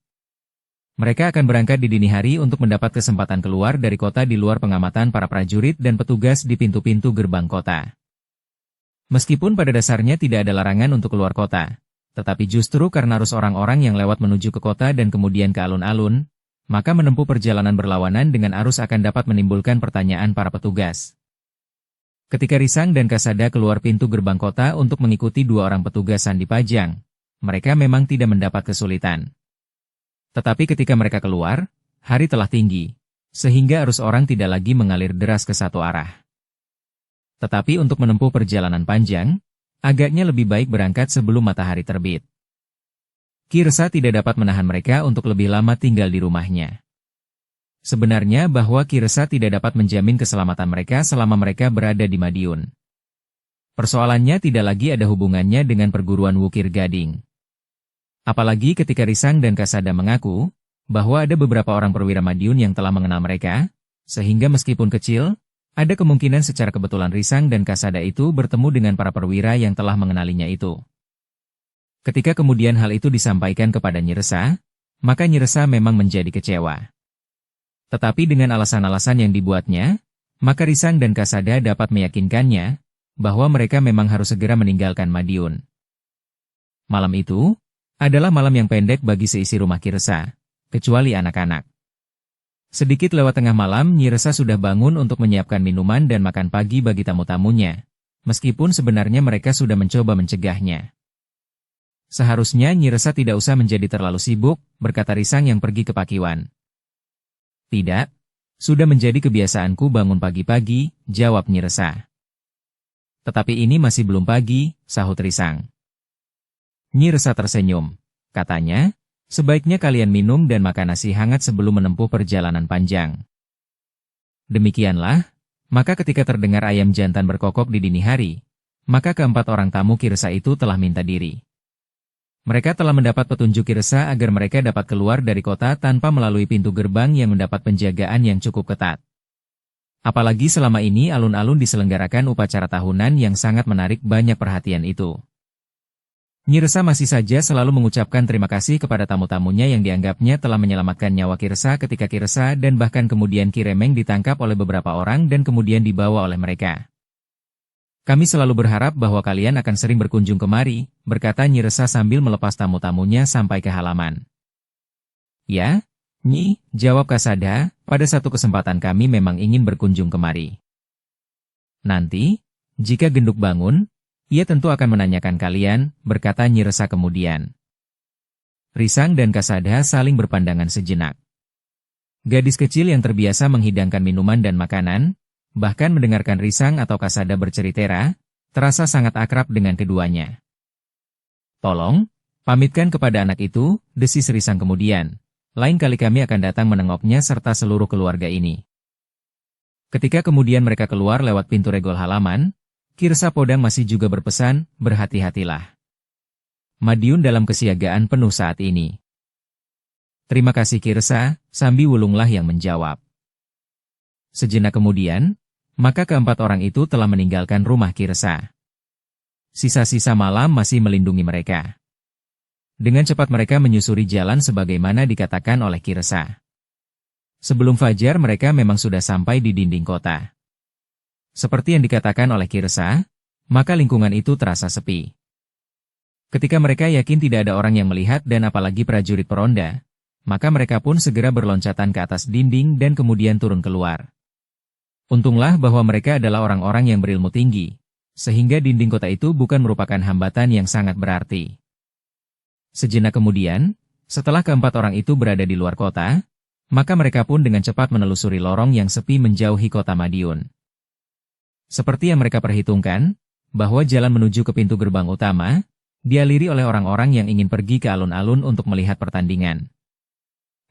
Mereka akan berangkat di dini hari untuk mendapat kesempatan keluar dari kota di luar pengamatan para prajurit dan petugas di pintu-pintu gerbang kota. Meskipun pada dasarnya tidak ada larangan untuk keluar kota, tetapi justru karena arus orang-orang yang lewat menuju ke kota dan kemudian ke alun-alun, maka menempuh perjalanan berlawanan dengan arus akan dapat menimbulkan pertanyaan para petugas. Ketika Risang dan Kasada keluar pintu gerbang kota untuk mengikuti dua orang petugas Sandi Pajang, mereka memang tidak mendapat kesulitan. Tetapi ketika mereka keluar, hari telah tinggi, sehingga arus orang tidak lagi mengalir deras ke satu arah. Tetapi untuk menempuh perjalanan panjang, agaknya lebih baik berangkat sebelum matahari terbit. Ki Resa tidak dapat menahan mereka untuk lebih lama tinggal di rumahnya. Sebenarnya bahwa Ki Resa tidak dapat menjamin keselamatan mereka selama mereka berada di Madiun. Persoalannya tidak lagi ada hubungannya dengan perguruan Wukir Gading. Apalagi ketika Risang dan Kasada mengaku bahwa ada beberapa orang perwira Madiun yang telah mengenal mereka, sehingga meskipun kecil, ada kemungkinan secara kebetulan Risang dan Kasada itu bertemu dengan para perwira yang telah mengenalinya itu. Ketika kemudian hal itu disampaikan kepada Nyi Resa, maka Nyi Resa memang menjadi kecewa. Tetapi dengan alasan-alasan yang dibuatnya, maka Risang dan Kasada dapat meyakinkannya bahwa mereka memang harus segera meninggalkan Madiun. Malam itu adalah malam yang pendek bagi seisi rumah Ki Resa, kecuali anak-anak. Sedikit lewat tengah malam, Nyi Resa sudah bangun untuk menyiapkan minuman dan makan pagi bagi tamu-tamunya, meskipun sebenarnya mereka sudah mencoba mencegahnya. Seharusnya Nyi Resa tidak usah menjadi terlalu sibuk, berkata Risang yang pergi ke Pakiwan. Tidak, sudah menjadi kebiasaanku bangun pagi-pagi, jawab Nyi Resa. Tetapi ini masih belum pagi, sahut Risang. Nyi Resa tersenyum, katanya, sebaiknya kalian minum dan makan nasi hangat sebelum menempuh perjalanan panjang. Demikianlah, maka ketika terdengar ayam jantan berkokok di dini hari, maka keempat orang tamu Ki Resa itu telah minta diri. Mereka telah mendapat petunjuk Ki Resa agar mereka dapat keluar dari kota tanpa melalui pintu gerbang yang mendapat penjagaan yang cukup ketat. Apalagi selama ini alun-alun diselenggarakan upacara tahunan yang sangat menarik banyak perhatian itu. Nyi Resa masih saja selalu mengucapkan terima kasih kepada tamu-tamunya yang dianggapnya telah menyelamatkan nyawa Ki Resa ketika Ki Resa dan bahkan kemudian Ki Remeng ditangkap oleh beberapa orang dan kemudian dibawa oleh mereka. Kami selalu berharap bahwa kalian akan sering berkunjung kemari, berkata Nyi Resa sambil melepas tamu-tamunya sampai ke halaman. Ya, Nyi, jawab Kasada, pada satu kesempatan kami memang ingin berkunjung kemari. Nanti, jika Genduk bangun, ia tentu akan menanyakan kalian, berkata Nyi Resa kemudian. Risang dan Kasada saling berpandangan sejenak. Gadis kecil yang terbiasa menghidangkan minuman dan makanan, bahkan mendengarkan Risang atau Kasada bercerita, terasa sangat akrab dengan keduanya. Tolong, pamitkan kepada anak itu, desis Risang kemudian. Lain kali kami akan datang menengoknya serta seluruh keluarga ini. Ketika kemudian mereka keluar lewat pintu regol halaman, Ki Resa Podang masih juga berpesan, berhati-hatilah. Madiun dalam kesiagaan penuh saat ini. Terima kasih Ki Resa, Sambi Wulunglah yang menjawab. Sejenak kemudian, maka keempat orang itu telah meninggalkan rumah Ki Resa. Sisa-sisa malam masih melindungi mereka. Dengan cepat mereka menyusuri jalan sebagaimana dikatakan oleh Ki Resa. Sebelum fajar mereka memang sudah sampai di dinding kota. Seperti yang dikatakan oleh Ki Resa, maka lingkungan itu terasa sepi. Ketika mereka yakin tidak ada orang yang melihat dan apalagi prajurit peronda, maka mereka pun segera berloncatan ke atas dinding dan kemudian turun keluar. Untunglah bahwa mereka adalah orang-orang yang berilmu tinggi, sehingga dinding kota itu bukan merupakan hambatan yang sangat berarti. Sejenak kemudian, setelah keempat orang itu berada di luar kota, maka mereka pun dengan cepat menelusuri lorong yang sepi menjauhi kota Madiun. Seperti yang mereka perhitungkan, bahwa jalan menuju ke pintu gerbang utama, dialiri oleh orang-orang yang ingin pergi ke alun-alun untuk melihat pertandingan.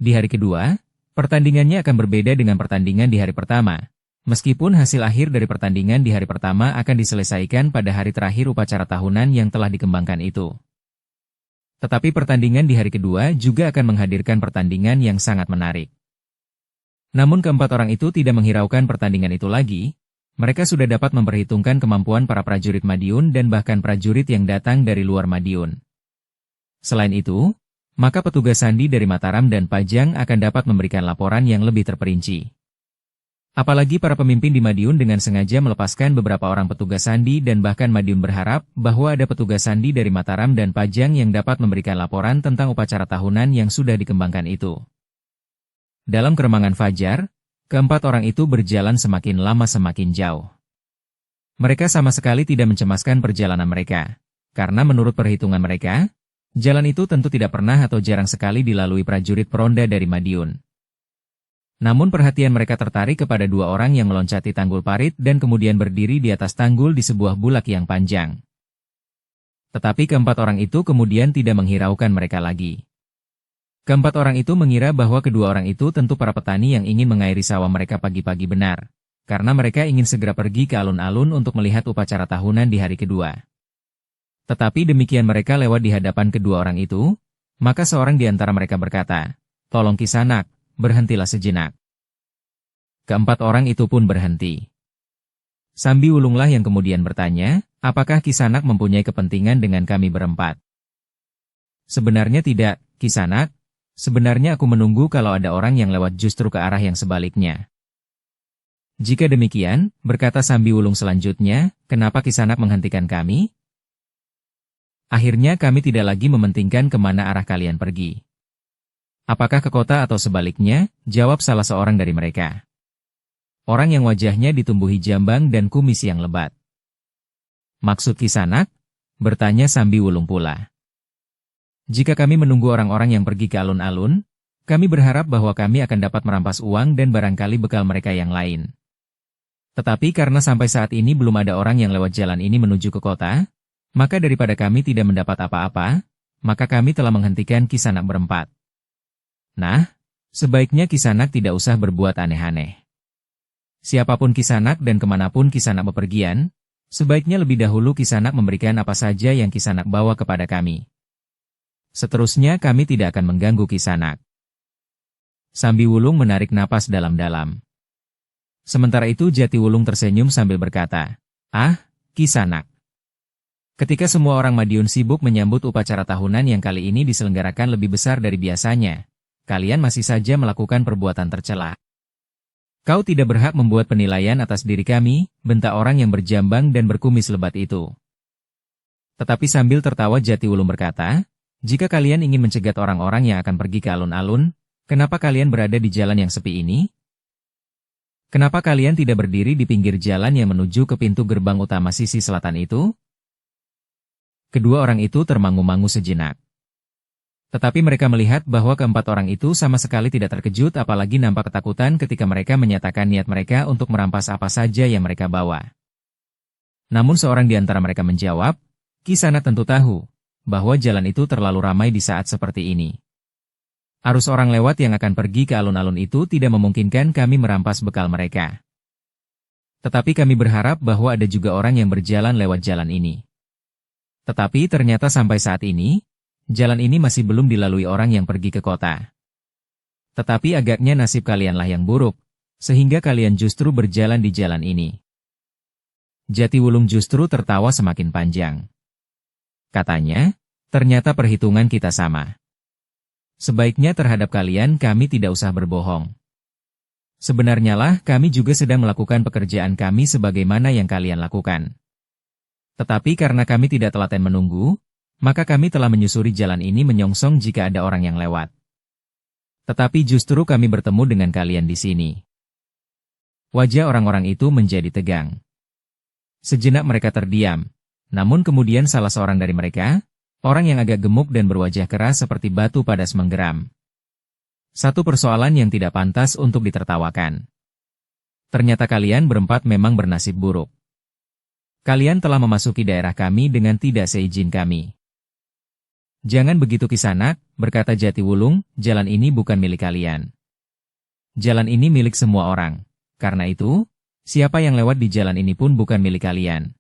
Di hari kedua, pertandingannya akan berbeda dengan pertandingan di hari pertama, meskipun hasil akhir dari pertandingan di hari pertama akan diselesaikan pada hari terakhir upacara tahunan yang telah dikembangkan itu. Tetapi pertandingan di hari kedua juga akan menghadirkan pertandingan yang sangat menarik. Namun keempat orang itu tidak menghiraukan pertandingan itu lagi, mereka sudah dapat memperhitungkan kemampuan para prajurit Madiun dan bahkan prajurit yang datang dari luar Madiun. Selain itu, maka petugas sandi dari Mataram dan Pajang akan dapat memberikan laporan yang lebih terperinci. Apalagi para pemimpin di Madiun dengan sengaja melepaskan beberapa orang petugas sandi dan bahkan Madiun berharap bahwa ada petugas sandi dari Mataram dan Pajang yang dapat memberikan laporan tentang upacara tahunan yang sudah dikembangkan itu. Dalam keremangan fajar, keempat orang itu berjalan semakin lama semakin jauh. Mereka sama sekali tidak mencemaskan perjalanan mereka, karena menurut perhitungan mereka, jalan itu tentu tidak pernah atau jarang sekali dilalui prajurit peronda dari Madiun. Namun perhatian mereka tertarik kepada dua orang yang meloncati tanggul parit dan kemudian berdiri di atas tanggul di sebuah bulak yang panjang. Tetapi keempat orang itu kemudian tidak menghiraukan mereka lagi. Keempat orang itu mengira bahwa kedua orang itu tentu para petani yang ingin mengairi sawah mereka pagi-pagi benar, karena mereka ingin segera pergi ke alun-alun untuk melihat upacara tahunan di hari kedua. Tetapi demikian mereka lewat di hadapan kedua orang itu, maka seorang di antara mereka berkata, "Tolong Kisanak, berhentilah sejenak." Keempat orang itu pun berhenti. Sambi Wulunglah yang kemudian bertanya, "Apakah Kisanak mempunyai kepentingan dengan kami berempat?" "Sebenarnya tidak, Kisanak. Sebenarnya aku menunggu kalau ada orang yang lewat justru ke arah yang sebaliknya." "Jika demikian," berkata Sambi Wulung selanjutnya, "kenapa Kisanak menghentikan kami? Akhirnya kami tidak lagi mementingkan kemana arah kalian pergi." "Apakah ke kota atau sebaliknya?" jawab salah seorang dari mereka. Orang yang wajahnya ditumbuhi jambang dan kumis yang lebat. "Maksud Kisanak?" bertanya Sambi Wulung pula. "Jika kami menunggu orang-orang yang pergi ke alun-alun, kami berharap bahwa kami akan dapat merampas uang dan barangkali bekal mereka yang lain. Tetapi karena sampai saat ini belum ada orang yang lewat jalan ini menuju ke kota, maka daripada kami tidak mendapat apa-apa, maka kami telah menghentikan Kisanak berempat. Nah, sebaiknya Kisanak tidak usah berbuat aneh-aneh. Siapapun Kisanak dan kemanapun Kisanak bepergian, sebaiknya lebih dahulu Kisanak memberikan apa saja yang Kisanak bawa kepada kami. Seterusnya kami tidak akan mengganggu Kisanak." Sambi Wulung menarik napas dalam-dalam. Sementara itu Jatiwulung tersenyum sambil berkata, "Ah, Kisanak. Ketika semua orang Madiun sibuk menyambut upacara tahunan yang kali ini diselenggarakan lebih besar dari biasanya, kalian masih saja melakukan perbuatan tercela. Kau tidak berhak membuat penilaian atas diri kami," bentak orang yang berjambang dan berkumis lebat itu. Tetapi sambil tertawa Jatiwulung berkata, "Jika kalian ingin mencegat orang-orang yang akan pergi ke alun-alun, kenapa kalian berada di jalan yang sepi ini? Kenapa kalian tidak berdiri di pinggir jalan yang menuju ke pintu gerbang utama sisi selatan itu? Kedua orang itu termangu-mangu sejenak. Tetapi mereka melihat bahwa keempat orang itu sama sekali tidak terkejut apalagi nampak ketakutan ketika mereka menyatakan niat mereka untuk merampas apa saja yang mereka bawa. Namun seorang di antara mereka menjawab, Kisana tentu tahu bahwa jalan itu terlalu ramai di saat seperti ini. Arus orang lewat yang akan pergi ke alun-alun itu tidak memungkinkan kami merampas bekal mereka. Tetapi kami berharap bahwa ada juga orang yang berjalan lewat jalan ini. Tetapi ternyata sampai saat ini, jalan ini masih belum dilalui orang yang pergi ke kota. Tetapi agaknya nasib kalianlah yang buruk, sehingga kalian justru berjalan di jalan ini. Jatiwulung justru tertawa semakin panjang. Katanya, ternyata perhitungan kita sama. Sebaiknya terhadap kalian kami tidak usah berbohong. Sebenarnya lah kami juga sedang melakukan pekerjaan kami sebagaimana yang kalian lakukan. Tetapi karena kami tidak telaten menunggu, maka kami telah menyusuri jalan ini menyongsong jika ada orang yang lewat. Tetapi justru kami bertemu dengan kalian di sini. Wajah orang-orang itu menjadi tegang. Sejenak mereka terdiam, namun kemudian salah seorang dari mereka, orang yang agak gemuk dan berwajah keras seperti batu padas menggeram. Satu persoalan yang tidak pantas untuk ditertawakan. Ternyata kalian berempat memang bernasib buruk. Kalian telah memasuki daerah kami dengan tidak seizin kami. Jangan begitu Kisanak, berkata Jatiwulung, jalan ini bukan milik kalian. Jalan ini milik semua orang. Karena itu, siapa yang lewat di jalan ini pun bukan milik kalian.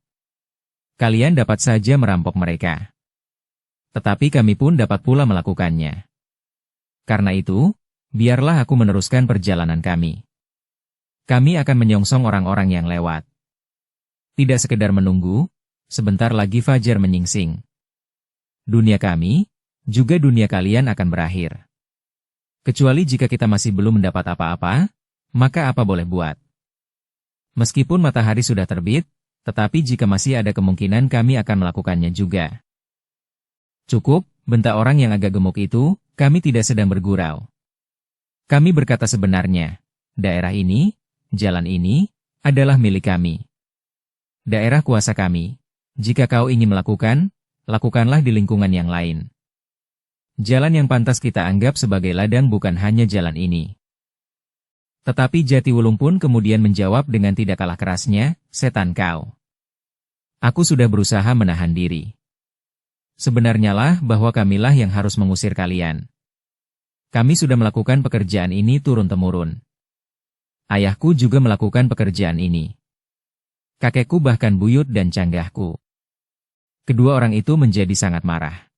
Kalian dapat saja merampok mereka. Tetapi kami pun dapat pula melakukannya. Karena itu, biarlah aku meneruskan perjalanan kami. Kami akan menyongsong orang-orang yang lewat. Tidak sekedar menunggu, sebentar lagi fajar menyingsing. Dunia kami, juga dunia kalian akan berakhir. Kecuali jika kita masih belum mendapat apa-apa, maka apa boleh buat. Meskipun matahari sudah terbit, tetapi jika masih ada kemungkinan kami akan melakukannya juga. Cukup, bentak orang yang agak gemuk itu, kami tidak sedang bergurau. Kami berkata sebenarnya, daerah ini, jalan ini, adalah milik kami. Daerah kuasa kami. Jika kau ingin melakukan, lakukanlah di lingkungan yang lain. Jalan yang pantas kita anggap sebagai ladang bukan hanya jalan ini. Tetapi Jatiwulung pun kemudian menjawab dengan tidak kalah kerasnya, setan kau. Aku sudah berusaha menahan diri. Sebenarnya lah bahwa kamilah yang harus mengusir kalian. Kami sudah melakukan pekerjaan ini turun-temurun. Ayahku juga melakukan pekerjaan ini. Kakekku bahkan buyut dan canggahku. Kedua orang itu menjadi sangat marah.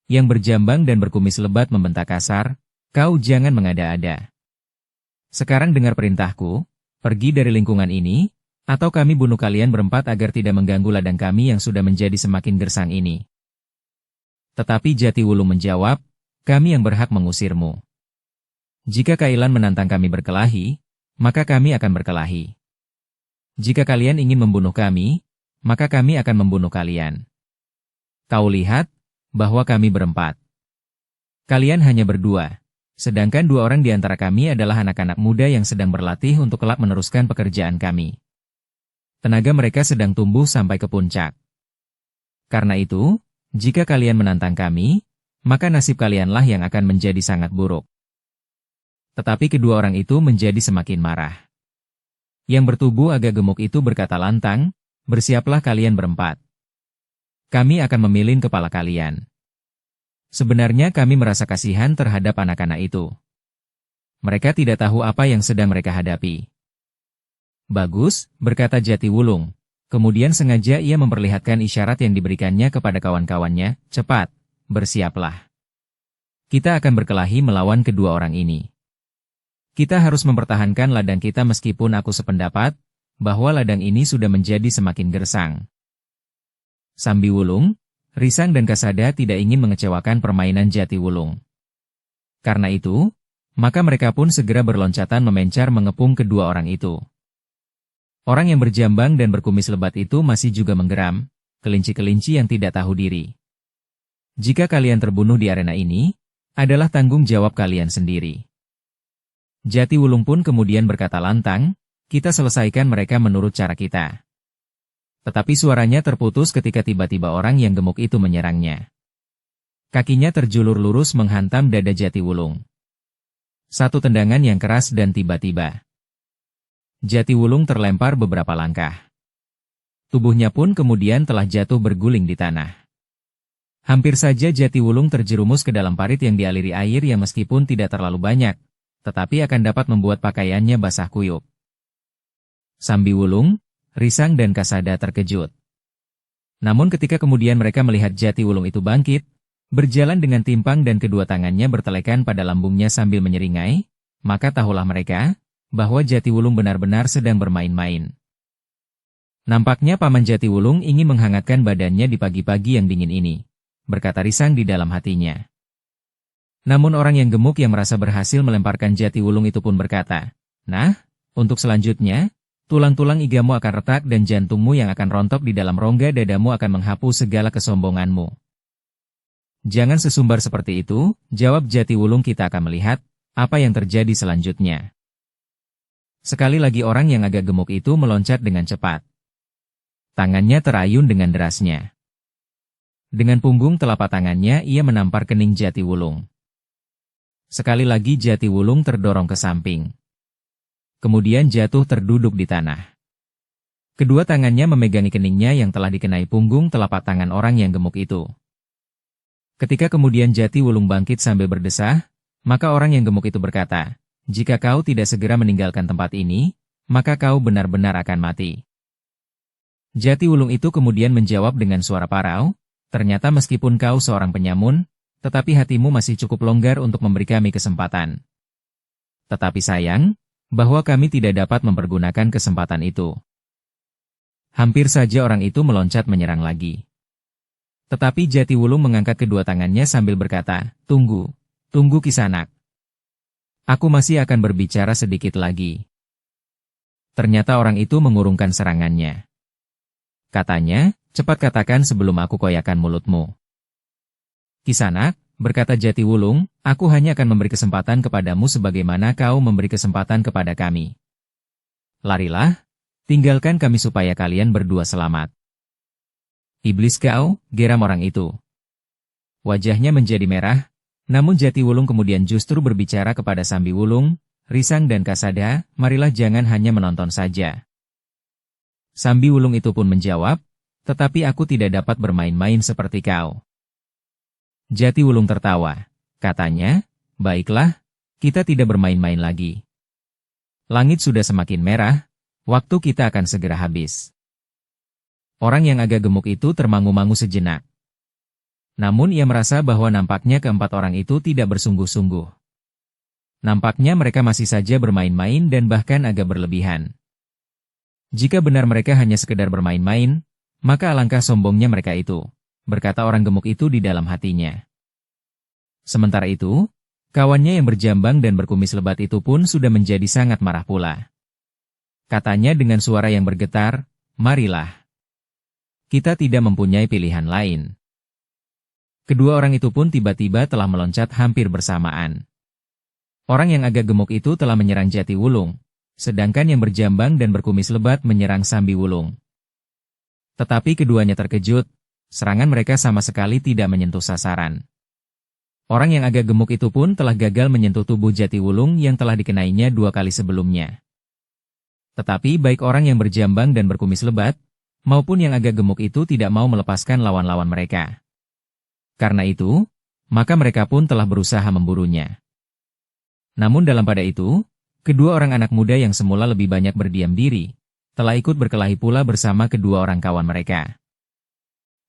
Yang berjambang dan berkumis lebat membentak kasar, kau jangan mengada-ada. Sekarang dengar perintahku, pergi dari lingkungan ini, atau kami bunuh kalian berempat agar tidak mengganggu ladang kami yang sudah menjadi semakin gersang ini. Tetapi Jatiwulung menjawab, kami yang berhak mengusirmu. Jika Kailan menantang kami berkelahi, maka kami akan berkelahi. Jika kalian ingin membunuh kami, maka kami akan membunuh kalian. Kau lihat, bahwa kami berempat. Kalian hanya berdua, sedangkan dua orang di antara kami adalah anak-anak muda yang sedang berlatih untuk kelak meneruskan pekerjaan kami. Tenaga mereka sedang tumbuh sampai ke puncak. Karena itu, jika kalian menantang kami, maka nasib kalianlah yang akan menjadi sangat buruk. Tetapi kedua orang itu menjadi semakin marah. Yang bertubuh agak gemuk itu berkata lantang, bersiaplah kalian berempat. Kami akan memilin kepala kalian. Sebenarnya kami merasa kasihan terhadap anak-anak itu. Mereka tidak tahu apa yang sedang mereka hadapi. Bagus, berkata Jatiwulung. Kemudian sengaja ia memperlihatkan isyarat yang diberikannya kepada kawan-kawannya, cepat, bersiaplah. Kita akan berkelahi melawan kedua orang ini. Kita harus mempertahankan ladang kita meskipun aku sependapat, bahwa ladang ini sudah menjadi semakin gersang. Sambiwulung, Risang dan Kasada tidak ingin mengecewakan permainan Jatiwulung. Karena itu, maka mereka pun segera berloncatan memencar mengepung kedua orang itu. Orang yang berjambang dan berkumis lebat itu masih juga menggeram, kelinci-kelinci yang tidak tahu diri. Jika kalian terbunuh di arena ini, adalah tanggung jawab kalian sendiri. Jatiwulung pun kemudian berkata lantang, kita selesaikan mereka menurut cara kita. Tetapi suaranya terputus ketika tiba-tiba orang yang gemuk itu menyerangnya. Kakinya terjulur lurus menghantam dada Jatiwulung. Satu tendangan yang keras dan tiba-tiba. Jatiwulung terlempar beberapa langkah. Tubuhnya pun kemudian telah jatuh berguling di tanah. Hampir saja Jatiwulung terjerumus ke dalam parit yang dialiri air yang meskipun tidak terlalu banyak, tetapi akan dapat membuat pakaiannya basah kuyup. Sambiwulung, Risang dan Kasada terkejut. Namun ketika kemudian mereka melihat Jatiwulung itu bangkit, berjalan dengan timpang dan kedua tangannya bertelekan pada lambungnya sambil menyeringai, maka tahulah mereka, bahwa Jatiwulung benar-benar sedang bermain-main. Nampaknya Paman Jatiwulung ingin menghangatkan badannya di pagi-pagi yang dingin ini, berkata Risang di dalam hatinya. Namun orang yang gemuk yang merasa berhasil melemparkan Jatiwulung itu pun berkata, "Nah, untuk selanjutnya, tulang-tulang igamu akan retak dan jantungmu yang akan rontok di dalam rongga dadamu akan menghapus segala kesombonganmu." "Jangan sesumbar seperti itu," jawab Jatiwulung, "kita akan melihat apa yang terjadi selanjutnya." Sekali lagi orang yang agak gemuk itu meloncat dengan cepat. Tangannya terayun dengan derasnya. Dengan punggung telapak tangannya ia menampar kening Jatiwulung. Sekali lagi Jatiwulung terdorong ke samping. Kemudian jatuh terduduk di tanah. Kedua tangannya memegangi keningnya yang telah dikenai punggung telapak tangan orang yang gemuk itu. Ketika kemudian Jatiwulung bangkit sambil berdesah, maka orang yang gemuk itu berkata, "Jika kau tidak segera meninggalkan tempat ini, maka kau benar-benar akan mati." Jatiwulung itu kemudian menjawab dengan suara parau, "Ternyata meskipun kau seorang penyamun, tetapi hatimu masih cukup longgar untuk memberi kami kesempatan. Tetapi sayang, bahwa kami tidak dapat mempergunakan kesempatan itu." Hampir saja orang itu meloncat menyerang lagi. Tetapi Jatiwulung mengangkat kedua tangannya sambil berkata, "Tunggu, tunggu Kisanak. Aku masih akan berbicara sedikit lagi." Ternyata orang itu mengurungkan serangannya. Katanya, "Cepat katakan sebelum aku koyakan mulutmu." "Kisanak," berkata Jatiwulung, "aku hanya akan memberi kesempatan kepadamu sebagaimana kau memberi kesempatan kepada kami. Larilah, tinggalkan kami supaya kalian berdua selamat." "Iblis kau," geram orang itu. Wajahnya menjadi merah, namun Jatiwulung kemudian justru berbicara kepada Sambiwulung, Risang dan Kasada, "Marilah jangan hanya menonton saja." Sambiwulung itu pun menjawab, "Tetapi aku tidak dapat bermain-main seperti kau." Jatiwulung tertawa. Katanya, "Baiklah, kita tidak bermain-main lagi. Langit sudah semakin merah, waktu kita akan segera habis." Orang yang agak gemuk itu termangu-mangu sejenak. Namun ia merasa bahwa nampaknya keempat orang itu tidak bersungguh-sungguh. Nampaknya mereka masih saja bermain-main dan bahkan agak berlebihan. Jika benar mereka hanya sekedar bermain-main, maka alangkah sombongnya mereka itu, berkata orang gemuk itu di dalam hatinya. Sementara itu, kawannya yang berjambang dan berkumis lebat itu pun sudah menjadi sangat marah pula. Katanya dengan suara yang bergetar, "Marilah. Kita tidak mempunyai pilihan lain." Kedua orang itu pun tiba-tiba telah meloncat hampir bersamaan. Orang yang agak gemuk itu telah menyerang Jatiwulung, sedangkan yang berjambang dan berkumis lebat menyerang Sambiwulung. Tetapi keduanya terkejut, serangan mereka sama sekali tidak menyentuh sasaran. Orang yang agak gemuk itu pun telah gagal menyentuh tubuh Jatiwulung yang telah dikenainya 2 kali sebelumnya. Tetapi baik orang yang berjambang dan berkumis lebat, maupun yang agak gemuk itu tidak mau melepaskan lawan-lawan mereka. Karena itu, maka mereka pun telah berusaha memburunya. Namun dalam pada itu, kedua orang anak muda yang semula lebih banyak berdiam diri, telah ikut berkelahi pula bersama kedua orang kawan mereka.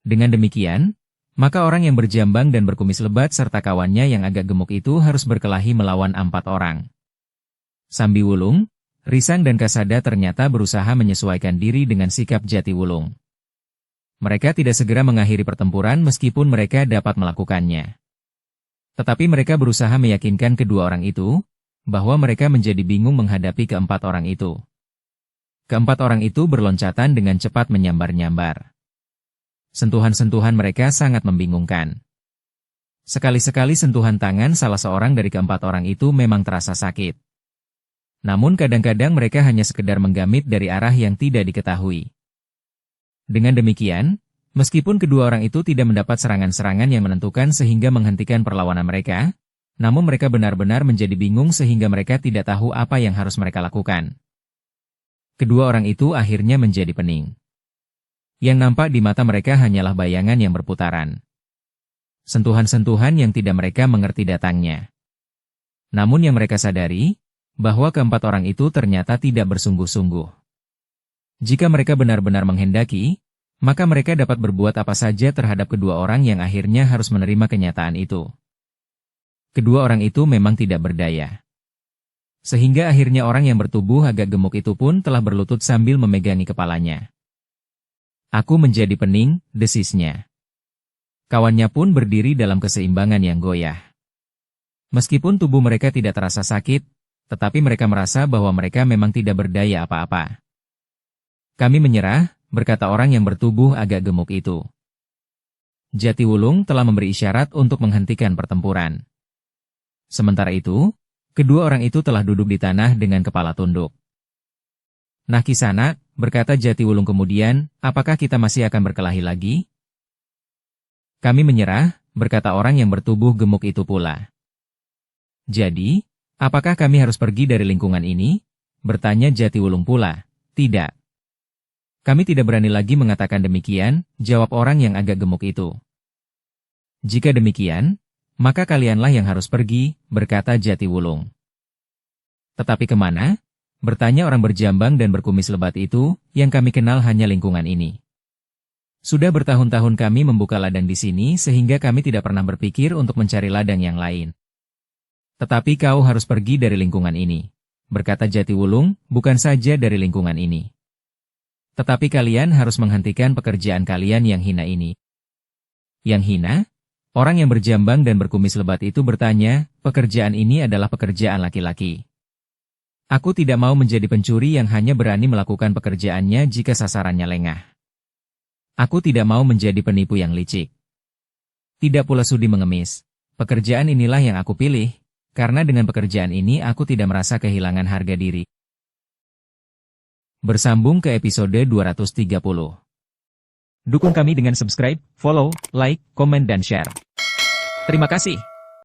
Dengan demikian, maka orang yang berjambang dan berkumis lebat serta kawannya yang agak gemuk itu harus berkelahi melawan 4 orang. Sambiwulung, Risang dan Kasada ternyata berusaha menyesuaikan diri dengan sikap Jatiwulung. Mereka tidak segera mengakhiri pertempuran meskipun mereka dapat melakukannya. Tetapi mereka berusaha meyakinkan kedua orang itu, bahwa mereka menjadi bingung menghadapi keempat orang itu. Keempat orang itu berloncatan dengan cepat menyambar-nyambar. Sentuhan-sentuhan mereka sangat membingungkan. Sekali-sekali sentuhan tangan salah seorang dari keempat orang itu memang terasa sakit. Namun kadang-kadang mereka hanya sekedar menggamit dari arah yang tidak diketahui. Dengan demikian, meskipun kedua orang itu tidak mendapat serangan-serangan yang menentukan sehingga menghentikan perlawanan mereka, namun mereka benar-benar menjadi bingung sehingga mereka tidak tahu apa yang harus mereka lakukan. Kedua orang itu akhirnya menjadi pening. Yang nampak di mata mereka hanyalah bayangan yang berputaran. Sentuhan-sentuhan yang tidak mereka mengerti datangnya. Namun yang mereka sadari, bahwa keempat orang itu ternyata tidak bersungguh-sungguh. Jika mereka benar-benar menghendaki, maka mereka dapat berbuat apa saja terhadap kedua orang yang akhirnya harus menerima kenyataan itu. Kedua orang itu memang tidak berdaya. Sehingga akhirnya orang yang bertubuh agak gemuk itu pun telah berlutut sambil memegangi kepalanya. Aku menjadi pening, desisnya. Kawannya pun berdiri dalam keseimbangan yang goyah. Meskipun tubuh mereka tidak terasa sakit, tetapi mereka merasa bahwa mereka memang tidak berdaya apa-apa. Kami menyerah, berkata orang yang bertubuh agak gemuk itu. Jatiwulung telah memberi isyarat untuk menghentikan pertempuran. Sementara itu, kedua orang itu telah duduk di tanah dengan kepala tunduk. Nah Kisanak, berkata Jatiwulung kemudian, apakah kita masih akan berkelahi lagi? Kami menyerah, berkata orang yang bertubuh gemuk itu pula. Jadi, apakah kami harus pergi dari lingkungan ini? Bertanya Jatiwulung pula. Tidak. Kami tidak berani lagi mengatakan demikian, jawab orang yang agak gemuk itu. Jika demikian, maka kalianlah yang harus pergi, berkata Jatiwulung. Tetapi kemana? Bertanya orang berjambang dan berkumis lebat itu, yang kami kenal hanya lingkungan ini. Sudah bertahun-tahun kami membuka ladang di sini sehingga kami tidak pernah berpikir untuk mencari ladang yang lain. Tetapi kau harus pergi dari lingkungan ini, berkata Jatiwulung, bukan saja dari lingkungan ini. Tetapi kalian harus menghentikan pekerjaan kalian yang hina ini. Yang hina? Orang yang berjambang dan berkumis lebat itu bertanya, pekerjaan ini adalah pekerjaan laki-laki. Aku tidak mau menjadi pencuri yang hanya berani melakukan pekerjaannya jika sasarannya lengah. Aku tidak mau menjadi penipu yang licik. Tidak pula sudi mengemis. Pekerjaan inilah yang aku pilih, karena dengan pekerjaan ini aku tidak merasa kehilangan harga diri. Bersambung ke episode 230. Dukung kami dengan subscribe, follow, like, komen dan share. Terima kasih.